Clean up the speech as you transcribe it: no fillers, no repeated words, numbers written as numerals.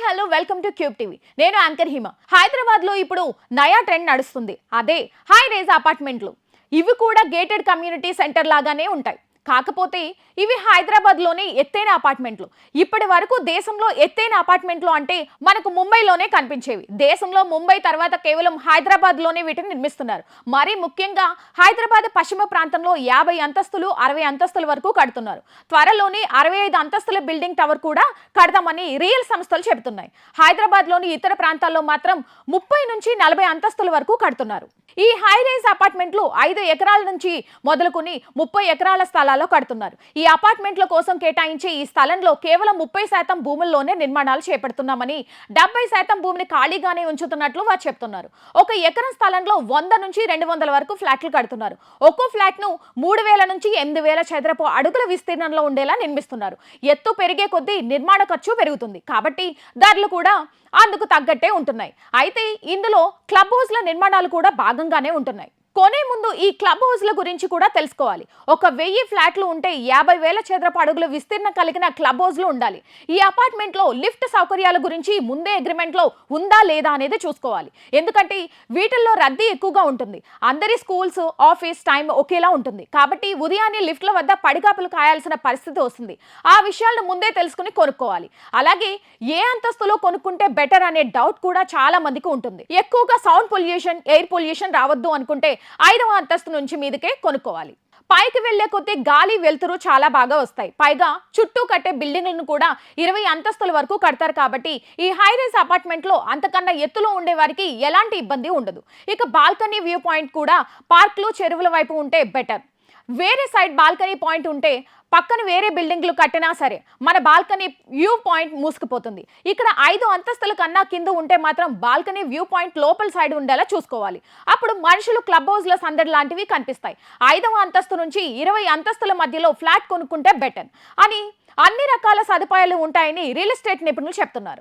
Hello welcome to cube TV. నేను anchor హిమ. హైదరాబాద్ లో ఇప్పుడు నయా ట్రెండ్ నడుస్తుంది. అదే హై రైజ్ అపార్ట్మెంట్లు. ఇవి కూడా గేటెడ్ కమ్యూనిటీ సెంటర్ లాగానే ఉంటాయి. కాకపోతే ఇవి హైదరాబాద్లోని ఎత్తైన అపార్ట్మెంట్లు. ఇప్పటి వరకు దేశంలో ఎత్తైన అపార్ట్మెంట్లు అంటే మనకు ముంబైలోనే కనిపించేవి. దేశంలో ముంబై తర్వాత కేవలం హైదరాబాద్లోనే వీటిని నిర్మిస్తున్నారు. మరీ ముఖ్యంగా హైదరాబాద్ పశ్చిమ ప్రాంతంలో 50 అంతస్తులు 60 అంతస్తుల వరకు కడుతున్నారు. త్వరలోనే 65 అంతస్తుల బిల్డింగ్ టవర్ కూడా కడతామని రియల్ సంస్థలు చెబుతున్నాయి. హైదరాబాద్లోని ఇతర ప్రాంతాల్లో మాత్రం 30 నుంచి 40 అంతస్తుల వరకు కడుతున్నారు. ఈ హై రైజ్ అపార్ట్మెంట్లు 5 ఎకరాల నుంచి మొదలుకొని 30 ఎకరాల స్థలాల్లో కడుతున్నారు. ఈ అపార్ట్మెంట్ల కోసం కేటాయించే ఈ స్థలంలో కేవలం 30% భూముల్లోనే నిర్మాణాలు చేపడుతున్నామని, 70% భూమిని ఖాళీగానే ఉంచుతున్నట్లు వారు చెప్తున్నారు. ఒక ఎకరం స్థలంలో 100 నుంచి 200 వరకు ఫ్లాట్లు కడుతున్నారు. ఒక్కో ఫ్లాట్ ను 3000 నుంచి 8000 చదరపు అడుగుల విస్తీర్ణంలో ఉండేలా నిర్మిస్తున్నారు. ఎత్తు పెరిగే కొద్దీ నిర్మాణ ఖర్చు పెరుగుతుంది కాబట్టి ధరలు కూడా అందుకు తగ్గట్టే ఉంటున్నాయి. అయితే ఇందులో క్లబ్ హౌస్ల నిర్మాణాలు కూడా భాగంగానే ఉంటున్నాయి. కొనే ముందు ఈ క్లబ్ హౌస్ల గురించి కూడా తెలుసుకోవాలి. ఒక 1000 ఫ్లాట్లు ఉంటే 50,000 చదరపు అడుగుల విస్తీర్ణం కలిగిన క్లబ్ హౌస్లు ఉండాలి. ఈ అపార్ట్మెంట్లో లిఫ్ట్ సౌకర్యాల గురించి ముందే అగ్రిమెంట్లో ఉందా లేదా అనేది చూసుకోవాలి. ఎందుకంటే వీటిల్లో రద్దీ ఎక్కువగా ఉంటుంది. అందరి స్కూల్స్, ఆఫీస్ టైం ఒకేలా ఉంటుంది కాబట్టి ఉదయాన్నే లిఫ్ట్ల వద్ద పడిగాపులు కాయాల్సిన పరిస్థితి వస్తుంది. ఆ విషయాలను ముందే తెలుసుకుని కొనుక్కోవాలి. అలాగే ఏ అంతస్తులో కొనుక్కుంటే బెటర్ అనే డౌట్ కూడా చాలా మందికి ఉంటుంది. ఎక్కువగా సౌండ్ పొల్యూషన్, ఎయిర్ పొల్యూషన్ రావద్దు అనుకుంటే 5వ అంతస్తు నుంచి మీదకే కొనుక్కోవాలి. పైకి వెళ్లే కొద్దీ గాలి వెలుతురు చాలా బాగా వస్తాయి. పైగా చుట్టూ కట్టే బిల్డింగ్లను కూడా 20 అంతస్తుల వరకు కడతారు కాబట్టి ఈ హై రైజ్ అపార్ట్మెంట్ లో అంతకన్నా ఎత్తులో ఉండే వారికి ఎలాంటి ఇబ్బంది ఉండదు. ఇక బాల్కనీ వ్యూ పాయింట్ కూడా పార్క్లు, చెరువుల వైపు ఉంటే బెటర్. వేరే సైడ్ బాల్కనీ పాయింట్ ఉంటే పక్కన వేరే బిల్డింగ్లు కట్టినా సరే మన బాల్కనీ వ్యూ పాయింట్ మూసుకుపోతుంది. ఇక్కడ 5 అంతస్తుల కన్నా కింద ఉంటే మాత్రం బాల్కనీ వ్యూ పాయింట్ లోపల సైడ్ ఉండేలా చూసుకోవాలి. అప్పుడు మనుషులు క్లబ్ హౌస్ల సందడి లాంటివి కనిపిస్తాయి. 5వ అంతస్తు నుంచి 20 అంతస్తుల మధ్యలో ఫ్లాట్ కొనుక్కుంటే బెటర్ అని అన్ని రకాల సదుపాయాలు ఉంటాయని రియల్ ఎస్టేట్ నిపుణులు చెప్తున్నారు.